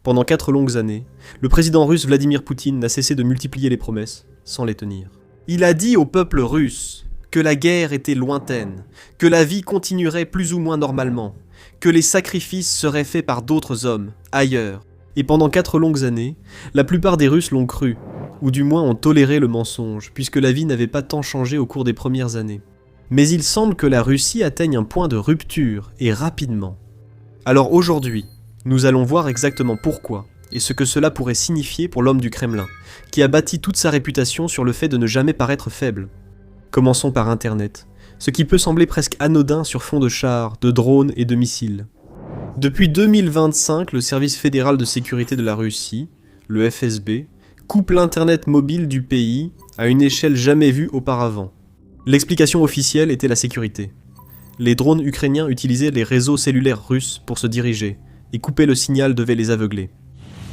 Pendant 4 longues années, le président russe Vladimir Poutine n'a cessé de multiplier les promesses, sans les tenir. Il a dit au peuple russe que la guerre était lointaine, que la vie continuerait plus ou moins normalement, que les sacrifices seraient faits par d'autres hommes, ailleurs. Et pendant 4 longues années, la plupart des Russes l'ont cru, ou du moins ont toléré le mensonge, puisque la vie n'avait pas tant changé au cours des premières années. Mais il semble que la Russie atteigne un point de rupture, et rapidement. Alors aujourd'hui, nous allons voir exactement pourquoi, et ce que cela pourrait signifier pour l'homme du Kremlin, qui a bâti toute sa réputation sur le fait de ne jamais paraître faible. Commençons par Internet, ce qui peut sembler presque anodin sur fond de chars, de drones et de missiles. Depuis 2025, le service fédéral de sécurité de la Russie, le FSB, coupe l'Internet mobile du pays à une échelle jamais vue auparavant. L'explication officielle était la sécurité. Les drones ukrainiens utilisaient les réseaux cellulaires russes pour se diriger, et couper le signal devait les aveugler.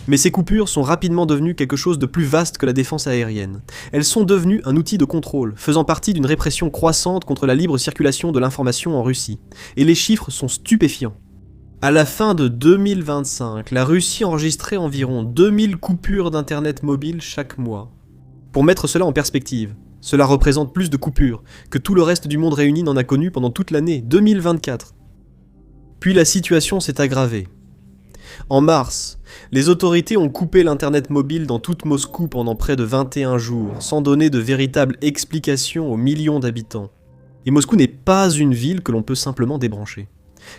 Mais ces coupures sont rapidement devenues quelque chose de plus vaste que la défense aérienne. Elles sont devenues un outil de contrôle, faisant partie d'une répression croissante contre la libre circulation de l'information en Russie. Et les chiffres sont stupéfiants. À la fin de 2025, la Russie enregistrait environ 2000 coupures d'internet mobile chaque mois. Pour mettre cela en perspective, cela représente plus de coupures que tout le reste du monde réuni n'en a connu pendant toute l'année 2024. Puis la situation s'est aggravée. En mars, les autorités ont coupé l'internet mobile dans toute Moscou pendant près de 21 jours, sans donner de véritable explication aux millions d'habitants. Et Moscou n'est pas une ville que l'on peut simplement débrancher.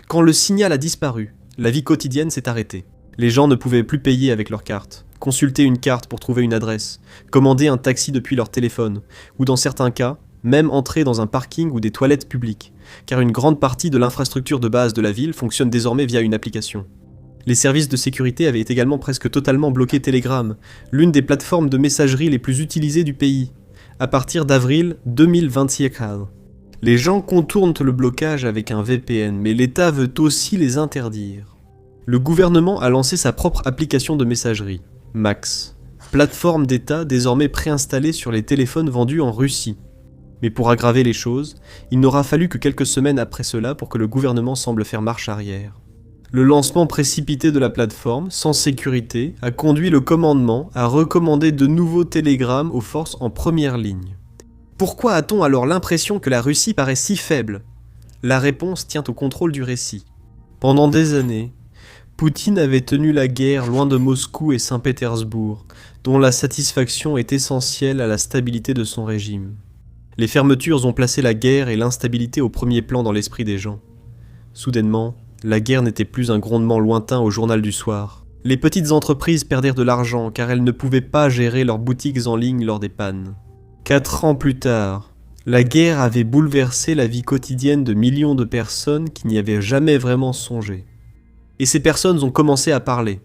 Quand le signal a disparu, la vie quotidienne s'est arrêtée. Les gens ne pouvaient plus payer avec leur carte, consulter une carte pour trouver une adresse, commander un taxi depuis leur téléphone, ou dans certains cas, même entrer dans un parking ou des toilettes publiques, car une grande partie de l'infrastructure de base de la ville fonctionne désormais via une application. Les services de sécurité avaient également presque totalement bloqué Telegram, l'une des plateformes de messagerie les plus utilisées du pays, à partir d'avril 2024. Les gens contournent le blocage avec un VPN, mais l'État veut aussi les interdire. Le gouvernement a lancé sa propre application de messagerie, Max, plateforme d'État désormais préinstallée sur les téléphones vendus en Russie. Mais pour aggraver les choses, il n'aura fallu que quelques semaines après cela pour que le gouvernement semble faire marche arrière. Le lancement précipité de la plateforme, sans sécurité, a conduit le commandement à recommander de nouveaux télégrammes aux forces en première ligne. Pourquoi a-t-on alors l'impression que la Russie paraît si faible ? La réponse tient au contrôle du récit. Pendant des années, Poutine avait tenu la guerre loin de Moscou et Saint-Pétersbourg, dont la satisfaction est essentielle à la stabilité de son régime. Les fermetures ont placé la guerre et l'instabilité au premier plan dans l'esprit des gens. Soudainement, la guerre n'était plus un grondement lointain au journal du soir. Les petites entreprises perdirent de l'argent car elles ne pouvaient pas gérer leurs boutiques en ligne lors des pannes. 4 ans plus tard, la guerre avait bouleversé la vie quotidienne de millions de personnes qui n'y avaient jamais vraiment songé. Et ces personnes ont commencé à parler.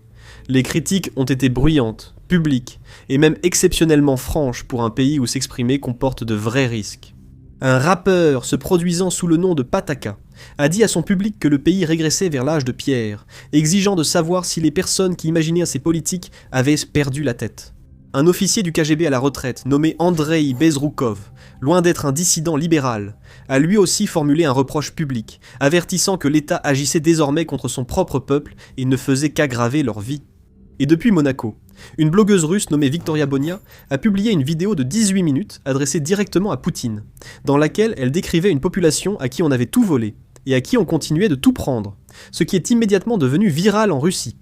Les critiques ont été bruyantes, publiques, et même exceptionnellement franches pour un pays où s'exprimer comporte de vrais risques. Un rappeur se produisant sous le nom de Pataka a dit à son public que le pays régressait vers l'âge de pierre, exigeant de savoir si les personnes qui imaginaient ces politiques avaient perdu la tête. Un officier du KGB à la retraite, nommé Andrei Bezroukov, loin d'être un dissident libéral, a lui aussi formulé un reproche public, avertissant que l'État agissait désormais contre son propre peuple et ne faisait qu'aggraver leur vie. Et depuis Monaco, une blogueuse russe nommée Victoria Bonia a publié une vidéo de 18 minutes adressée directement à Poutine, dans laquelle elle décrivait une population à qui on avait tout volé, et à qui on continuait de tout prendre, ce qui est immédiatement devenu viral en Russie.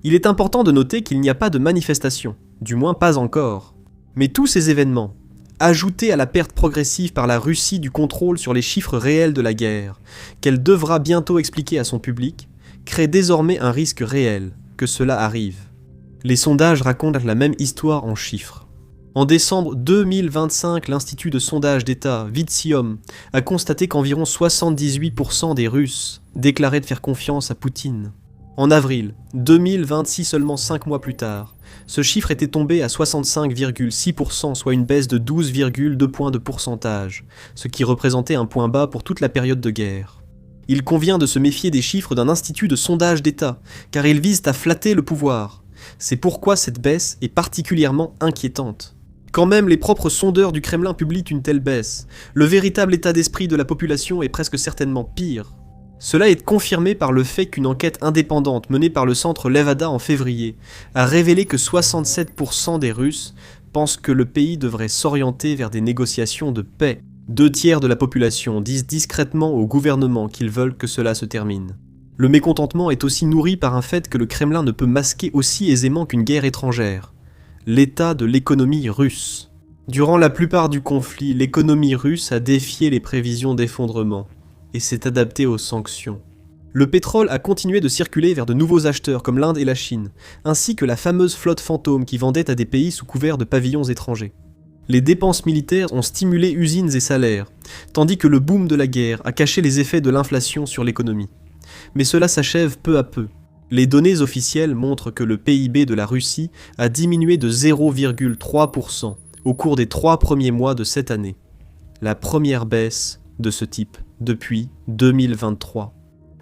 Il est important de noter qu'il n'y a pas de manifestation, du moins pas encore. Mais tous ces événements, ajoutés à la perte progressive par la Russie du contrôle sur les chiffres réels de la guerre, qu'elle devra bientôt expliquer à son public, créent désormais un risque réel que cela arrive. Les sondages racontent la même histoire en chiffres. En décembre 2025, l'Institut de sondage d'État, Vitsium, a constaté qu'environ 78% des Russes déclaraient de faire confiance à Poutine. En avril 2026, seulement 5 mois plus tard, ce chiffre était tombé à 65,6%, soit une baisse de 12,2 points de pourcentage, ce qui représentait un point bas pour toute la période de guerre. Il convient de se méfier des chiffres d'un institut de sondage d'État, car ils visent à flatter le pouvoir. C'est pourquoi cette baisse est particulièrement inquiétante. Quand même les propres sondeurs du Kremlin publient une telle baisse, le véritable état d'esprit de la population est presque certainement pire. Cela est confirmé par le fait qu'une enquête indépendante menée par le centre Levada en février a révélé que 67% des Russes pensent que le pays devrait s'orienter vers des négociations de paix. 2/3 de la population disent discrètement au gouvernement qu'ils veulent que cela se termine. Le mécontentement est aussi nourri par un fait que le Kremlin ne peut masquer aussi aisément qu'une guerre étrangère: l'état de l'économie russe. Durant la plupart du conflit, l'économie russe a défié les prévisions d'effondrement et s'est adaptée aux sanctions. Le pétrole a continué de circuler vers de nouveaux acheteurs comme l'Inde et la Chine, ainsi que la fameuse flotte fantôme qui vendait à des pays sous couvert de pavillons étrangers. Les dépenses militaires ont stimulé usines et salaires, tandis que le boom de la guerre a caché les effets de l'inflation sur l'économie. Mais cela s'achève peu à peu. Les données officielles montrent que le PIB de la Russie a diminué de 0,3% au cours des 3 premiers mois de cette année. La première baisse de ce type depuis 2023.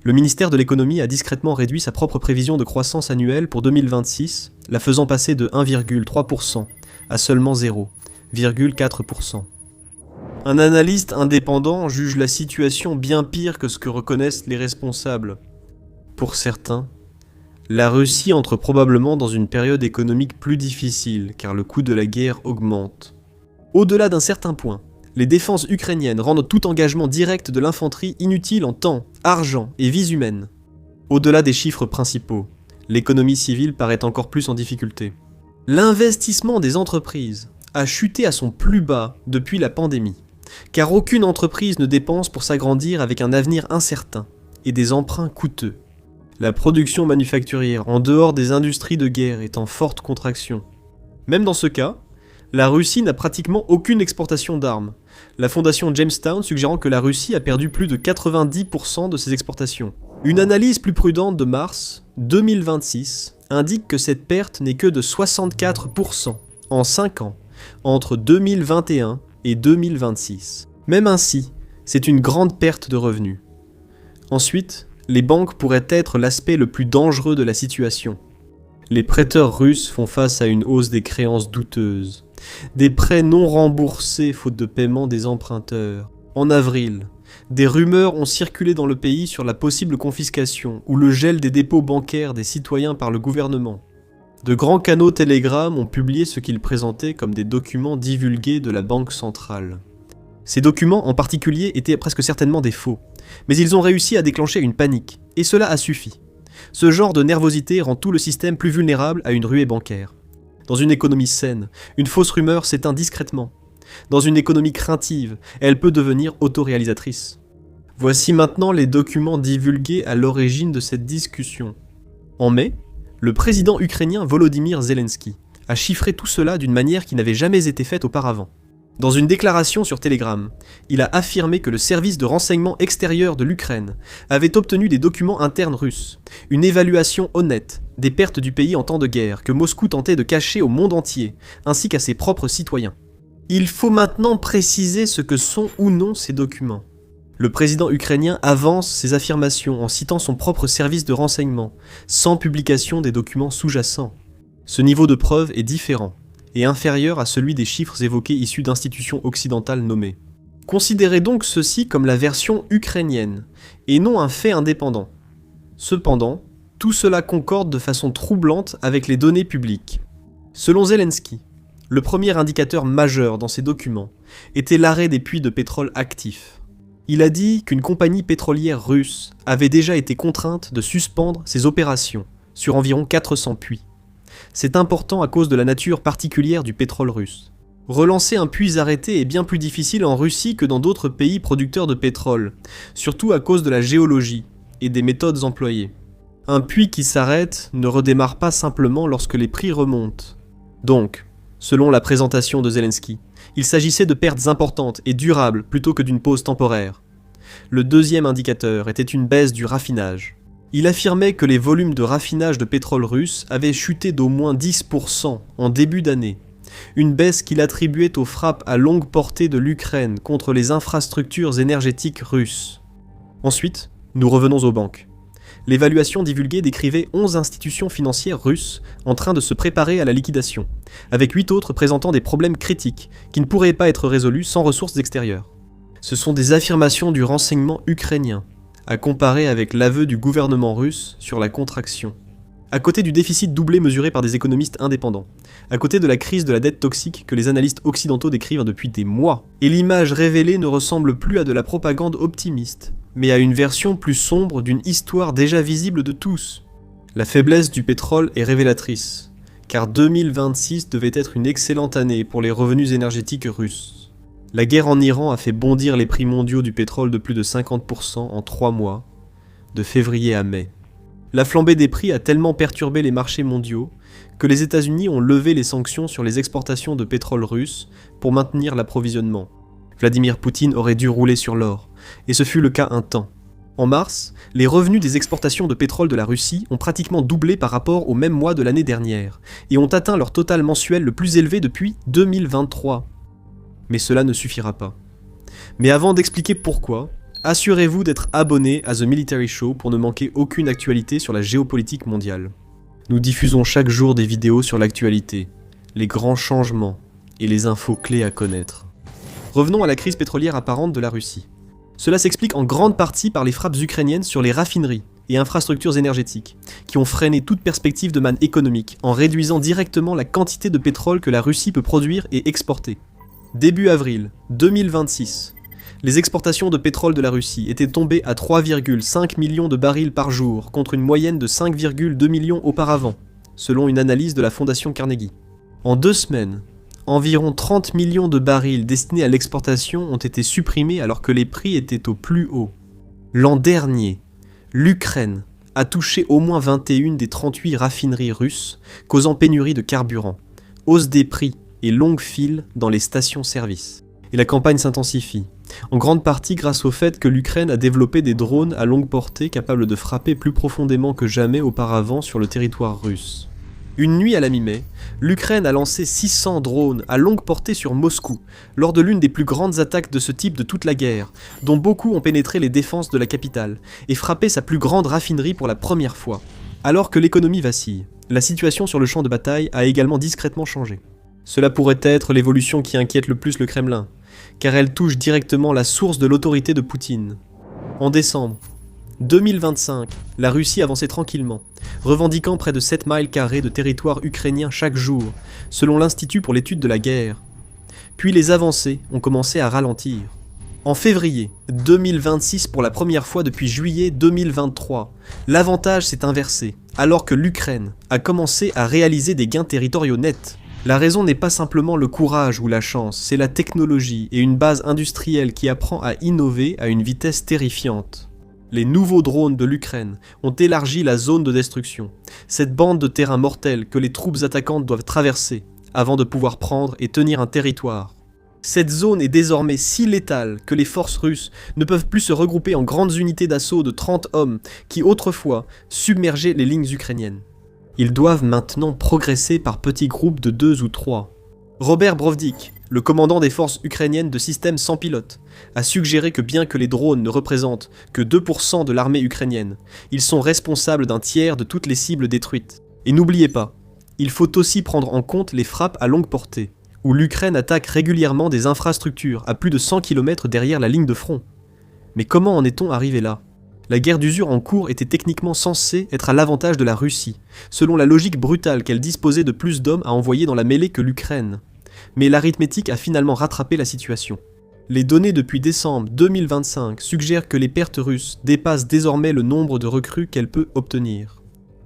Le ministère de l'économie a discrètement réduit sa propre prévision de croissance annuelle pour 2026, la faisant passer de 1,3% à seulement 0,4%. Un analyste indépendant juge la situation bien pire que ce que reconnaissent les responsables. Pour certains, la Russie entre probablement dans une période économique plus difficile car le coût de la guerre augmente. Au-delà d'un certain point, les défenses ukrainiennes rendent tout engagement direct de l'infanterie inutile en temps, argent et vies humaines. Au-delà des chiffres principaux, l'économie civile paraît encore plus en difficulté. L'investissement des entreprises a chuté à son plus bas depuis la pandémie, car aucune entreprise ne dépense pour s'agrandir avec un avenir incertain et des emprunts coûteux. La production manufacturière en dehors des industries de guerre est en forte contraction. Même dans ce cas, la Russie n'a pratiquement aucune exportation d'armes, la fondation Jamestown suggérant que la Russie a perdu plus de 90% de ses exportations. Une analyse plus prudente de mars 2026 indique que cette perte n'est que de 64% en 5 ans, entre 2021 et 2026. Même ainsi, c'est une grande perte de revenus. Ensuite, les banques pourraient être l'aspect le plus dangereux de la situation. Les prêteurs russes font face à une hausse des créances douteuses, des prêts non remboursés faute de paiement des emprunteurs. En avril, des rumeurs ont circulé dans le pays sur la possible confiscation ou le gel des dépôts bancaires des citoyens par le gouvernement. De grands canaux Telegram ont publié ce qu'ils présentaient comme des documents divulgués de la Banque centrale. Ces documents en particulier étaient presque certainement des faux, mais ils ont réussi à déclencher une panique, et cela a suffi. Ce genre de nervosité rend tout le système plus vulnérable à une ruée bancaire. Dans une économie saine, une fausse rumeur s'éteint discrètement. Dans une économie craintive, elle peut devenir autoréalisatrice. Voici maintenant les documents divulgués à l'origine de cette discussion. En mai, le président ukrainien Volodymyr Zelensky a chiffré tout cela d'une manière qui n'avait jamais été faite auparavant. Dans une déclaration sur Telegram, il a affirmé que le service de renseignement extérieur de l'Ukraine avait obtenu des documents internes russes, une évaluation honnête des pertes du pays en temps de guerre que Moscou tentait de cacher au monde entier, ainsi qu'à ses propres citoyens. Il faut maintenant préciser ce que sont ou non ces documents. Le président ukrainien avance ses affirmations en citant son propre service de renseignement, sans publication des documents sous-jacents. Ce niveau de preuve est différent et inférieur à celui des chiffres évoqués issus d'institutions occidentales nommées. Considérez donc ceci comme la version ukrainienne, et non un fait indépendant. Cependant, tout cela concorde de façon troublante avec les données publiques. Selon Zelensky, le premier indicateur majeur dans ces documents était l'arrêt des puits de pétrole actifs. Il a dit qu'une compagnie pétrolière russe avait déjà été contrainte de suspendre ses opérations sur environ 400 puits. C'est important à cause de la nature particulière du pétrole russe. Relancer un puits arrêté est bien plus difficile en Russie que dans d'autres pays producteurs de pétrole, surtout à cause de la géologie et des méthodes employées. Un puits qui s'arrête ne redémarre pas simplement lorsque les prix remontent. Donc, selon la présentation de Zelensky, il s'agissait de pertes importantes et durables plutôt que d'une pause temporaire. Le deuxième indicateur était une baisse du raffinage. Il affirmait que les volumes de raffinage de pétrole russe avaient chuté d'au moins 10% en début d'année, une baisse qu'il attribuait aux frappes à longue portée de l'Ukraine contre les infrastructures énergétiques russes. Ensuite, nous revenons aux banques. L'évaluation divulguée décrivait 11 institutions financières russes en train de se préparer à la liquidation, avec 8 autres présentant des problèmes critiques qui ne pourraient pas être résolus sans ressources extérieures. Ce sont des affirmations du renseignement ukrainien, à comparer avec l'aveu du gouvernement russe sur la contraction. À côté du déficit doublé mesuré par des économistes indépendants, à côté de la crise de la dette toxique que les analystes occidentaux décrivent depuis des mois, et l'image révélée ne ressemble plus à de la propagande optimiste, mais à une version plus sombre d'une histoire déjà visible de tous. La faiblesse du pétrole est révélatrice, car 2026 devait être une excellente année pour les revenus énergétiques russes. La guerre en Iran a fait bondir les prix mondiaux du pétrole de plus de 50% en 3 mois, de février à mai. La flambée des prix a tellement perturbé les marchés mondiaux que les États-Unis ont levé les sanctions sur les exportations de pétrole russe pour maintenir l'approvisionnement. Vladimir Poutine aurait dû rouler sur l'or, et ce fut le cas un temps. En mars, les revenus des exportations de pétrole de la Russie ont pratiquement doublé par rapport au même mois de l'année dernière, et ont atteint leur total mensuel le plus élevé depuis 2023. Mais cela ne suffira pas. Mais avant d'expliquer pourquoi, assurez-vous d'être abonné à The Military Show pour ne manquer aucune actualité sur la géopolitique mondiale. Nous diffusons chaque jour des vidéos sur l'actualité, les grands changements et les infos clés à connaître. Revenons à la crise pétrolière apparente de la Russie. Cela s'explique en grande partie par les frappes ukrainiennes sur les raffineries et infrastructures énergétiques, qui ont freiné toute perspective de manne économique en réduisant directement la quantité de pétrole que la Russie peut produire et exporter. Début avril 2026, les exportations de pétrole de la Russie étaient tombées à 3,5 millions de barils par jour, contre une moyenne de 5,2 millions auparavant, selon une analyse de la Fondation Carnegie. En 2 semaines, environ 30 millions de barils destinés à l'exportation ont été supprimés alors que les prix étaient au plus haut. L'an dernier, l'Ukraine a touché au moins 21 des 38 raffineries russes, causant pénurie de carburant, hausse des prix et longues files dans les stations-service. Et la campagne s'intensifie, en grande partie grâce au fait que l'Ukraine a développé des drones à longue portée capables de frapper plus profondément que jamais auparavant sur le territoire russe. Une nuit à la mi-mai, l'Ukraine a lancé 600 drones à longue portée sur Moscou, lors de l'une des plus grandes attaques de ce type de toute la guerre, dont beaucoup ont pénétré les défenses de la capitale, et frappé sa plus grande raffinerie pour la première fois. Alors que l'économie vacille, la situation sur le champ de bataille a également discrètement changé. Cela pourrait être l'évolution qui inquiète le plus le Kremlin, car elle touche directement la source de l'autorité de Poutine. En décembre 2025, la Russie avançait tranquillement, revendiquant près de 7 miles carrés de territoire ukrainien chaque jour, selon l'Institut pour l'étude de la guerre. Puis les avancées ont commencé à ralentir. En février 2026, pour la première fois depuis juillet 2023, l'avantage s'est inversé, alors que l'Ukraine a commencé à réaliser des gains territoriaux nets. La raison n'est pas simplement le courage ou la chance, c'est la technologie et une base industrielle qui apprend à innover à une vitesse terrifiante. Les nouveaux drones de l'Ukraine ont élargi la zone de destruction, cette bande de terrain mortel que les troupes attaquantes doivent traverser avant de pouvoir prendre et tenir un territoire. Cette zone est désormais si létale que les forces russes ne peuvent plus se regrouper en grandes unités d'assaut de 30 hommes qui autrefois submergeaient les lignes ukrainiennes. Ils doivent maintenant progresser par petits groupes de 2 ou 3. Robert Brovdik, le commandant des forces ukrainiennes de systèmes sans pilote, a suggéré que bien que les drones ne représentent que 2% de l'armée ukrainienne, ils sont responsables d'un tiers de toutes les cibles détruites. Et n'oubliez pas, il faut aussi prendre en compte les frappes à longue portée, où l'Ukraine attaque régulièrement des infrastructures à plus de 100 km derrière la ligne de front. Mais comment en est-on arrivé là ? La guerre d'usure en cours était techniquement censée être à l'avantage de la Russie, selon la logique brutale qu'elle disposait de plus d'hommes à envoyer dans la mêlée que l'Ukraine. Mais l'arithmétique a finalement rattrapé la situation. Les données depuis décembre 2025 suggèrent que les pertes russes dépassent désormais le nombre de recrues qu'elle peut obtenir.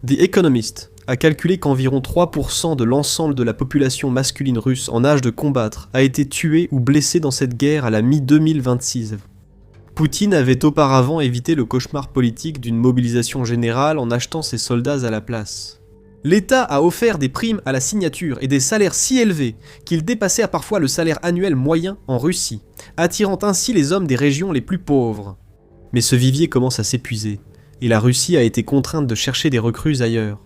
The Economist a calculé qu'environ 3% de l'ensemble de la population masculine russe en âge de combattre a été tuée ou blessée dans cette guerre à la mi-2026. Poutine avait auparavant évité le cauchemar politique d'une mobilisation générale en achetant ses soldats à la place. L'État a offert des primes à la signature et des salaires si élevés qu'ils dépassaient parfois le salaire annuel moyen en Russie, attirant ainsi les hommes des régions les plus pauvres. Mais ce vivier commence à s'épuiser, et la Russie a été contrainte de chercher des recrues ailleurs.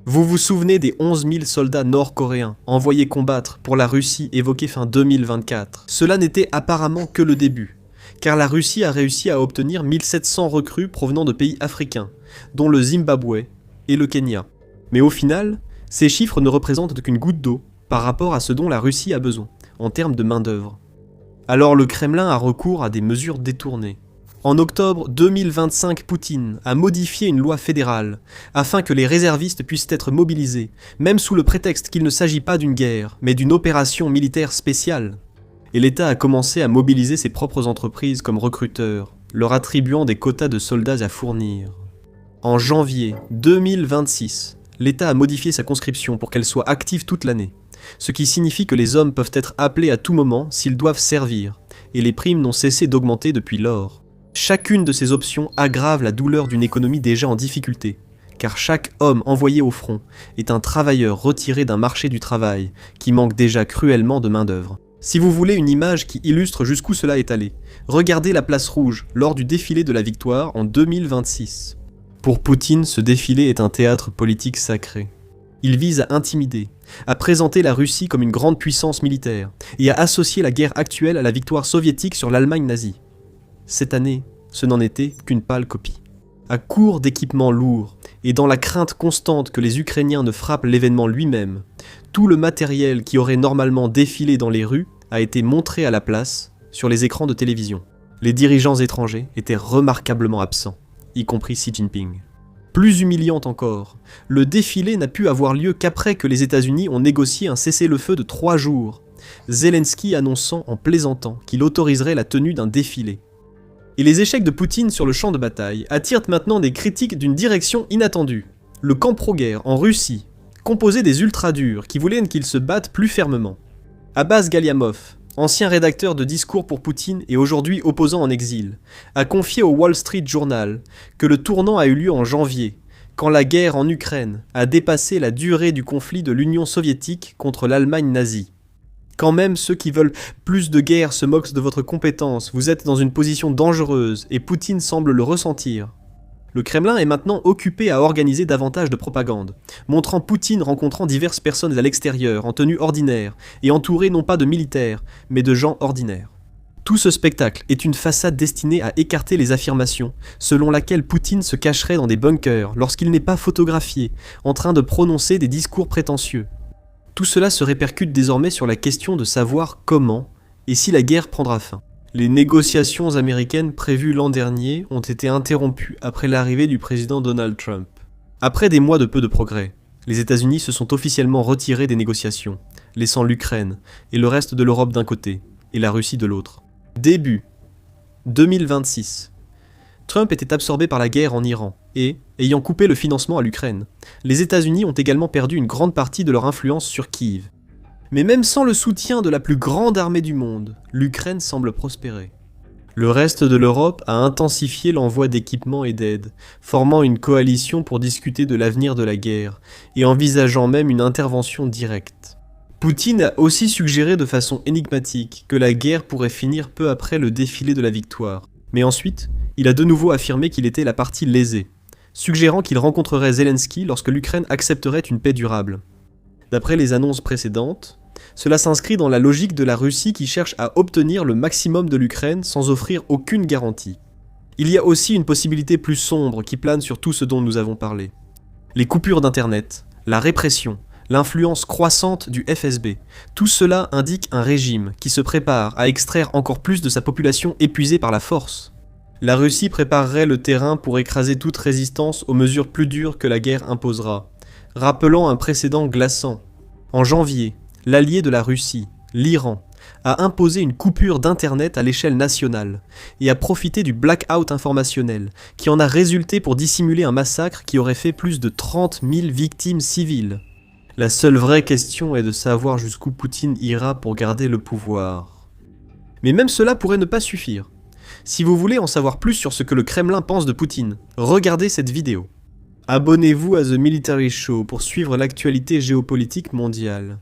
Vous vous souvenez des 11 000 soldats nord-coréens envoyés combattre pour la Russie évoqués fin 2024 ? Cela n'était apparemment que le début, car la Russie a réussi à obtenir 1700 recrues provenant de pays africains, dont le Zimbabwe et le Kenya. Mais au final, ces chiffres ne représentent qu'une goutte d'eau par rapport à ce dont la Russie a besoin, en termes de main-d'œuvre. Alors le Kremlin a recours à des mesures détournées. En octobre 2025, Poutine a modifié une loi fédérale afin que les réservistes puissent être mobilisés, même sous le prétexte qu'il ne s'agit pas d'une guerre, mais d'une opération militaire spéciale. Et l'État a commencé à mobiliser ses propres entreprises comme recruteurs, leur attribuant des quotas de soldats à fournir. En janvier 2026, l'État a modifié sa conscription pour qu'elle soit active toute l'année, ce qui signifie que les hommes peuvent être appelés à tout moment s'ils doivent servir, et les primes n'ont cessé d'augmenter depuis lors. Chacune de ces options aggrave la douleur d'une économie déjà en difficulté, car chaque homme envoyé au front est un travailleur retiré d'un marché du travail qui manque déjà cruellement de main-d'œuvre. Si vous voulez une image qui illustre jusqu'où cela est allé, regardez la place rouge lors du défilé de la victoire en 2026. Pour Poutine, ce défilé est un théâtre politique sacré. Il vise à intimider, à présenter la Russie comme une grande puissance militaire et à associer la guerre actuelle à la victoire soviétique sur l'Allemagne nazie. Cette année, ce n'en était qu'une pâle copie. À court d'équipements lourds et dans la crainte constante que les Ukrainiens ne frappent l'événement lui-même, tout le matériel qui aurait normalement défilé dans les rues a été montré à la place sur les écrans de télévision. Les dirigeants étrangers étaient remarquablement absents, y compris Xi Jinping. Plus humiliante encore, le défilé n'a pu avoir lieu qu'après que les États-Unis ont négocié un cessez-le-feu de 3 jours, Zelensky annonçant en plaisantant qu'il autoriserait la tenue d'un défilé. Et les échecs de Poutine sur le champ de bataille attirent maintenant des critiques d'une direction inattendue. Le camp pro-guerre en Russie, composé des ultra-durs qui voulaient qu'ils se battent plus fermement. Abbas Galiamov, ancien rédacteur de discours pour Poutine et aujourd'hui opposant en exil, a confié au Wall Street Journal que le tournant a eu lieu en janvier, quand la guerre en Ukraine a dépassé la durée du conflit de l'Union soviétique contre l'Allemagne nazie. Quand même ceux qui veulent plus de guerre se moquent de votre compétence, vous êtes dans une position dangereuse et Poutine semble le ressentir. Le Kremlin est maintenant occupé à organiser davantage de propagande, montrant Poutine rencontrant diverses personnes à l'extérieur, en tenue ordinaire, et entouré non pas de militaires, mais de gens ordinaires. Tout ce spectacle est une façade destinée à écarter les affirmations, selon laquelle Poutine se cacherait dans des bunkers lorsqu'il n'est pas photographié, en train de prononcer des discours prétentieux. Tout cela se répercute désormais sur la question de savoir comment, et si la guerre prendra fin. Les négociations américaines prévues l'an dernier ont été interrompues après l'arrivée du président Donald Trump. Après des mois de peu de progrès, les États-Unis se sont officiellement retirés des négociations, laissant l'Ukraine et le reste de l'Europe d'un côté, et la Russie de l'autre. Début 2026. Trump était absorbé par la guerre en Iran et, ayant coupé le financement à l'Ukraine, les États-Unis ont également perdu une grande partie de leur influence sur Kiev. Mais même sans le soutien de la plus grande armée du monde, l'Ukraine semble prospérer. Le reste de l'Europe a intensifié l'envoi d'équipements et d'aide, formant une coalition pour discuter de l'avenir de la guerre et envisageant même une intervention directe. Poutine a aussi suggéré de façon énigmatique que la guerre pourrait finir peu après le défilé de la victoire. Mais ensuite, il a de nouveau affirmé qu'il était la partie lésée, suggérant qu'il rencontrerait Zelensky lorsque l'Ukraine accepterait une paix durable. D'après les annonces précédentes, cela s'inscrit dans la logique de la Russie qui cherche à obtenir le maximum de l'Ukraine sans offrir aucune garantie. Il y a aussi une possibilité plus sombre qui plane sur tout ce dont nous avons parlé. Les coupures d'internet, la répression, l'influence croissante du FSB, tout cela indique un régime qui se prépare à extraire encore plus de sa population épuisée par la force. La Russie préparerait le terrain pour écraser toute résistance aux mesures plus dures que la guerre imposera, rappelant un précédent glaçant. En janvier, l'allié de la Russie, l'Iran, a imposé une coupure d'internet à l'échelle nationale et a profité du blackout informationnel qui en a résulté pour dissimuler un massacre qui aurait fait plus de 30 000 victimes civiles. La seule vraie question est de savoir jusqu'où Poutine ira pour garder le pouvoir. Mais même cela pourrait ne pas suffire. Si vous voulez en savoir plus sur ce que le Kremlin pense de Poutine, regardez cette vidéo. Abonnez-vous à The Military Show pour suivre l'actualité géopolitique mondiale.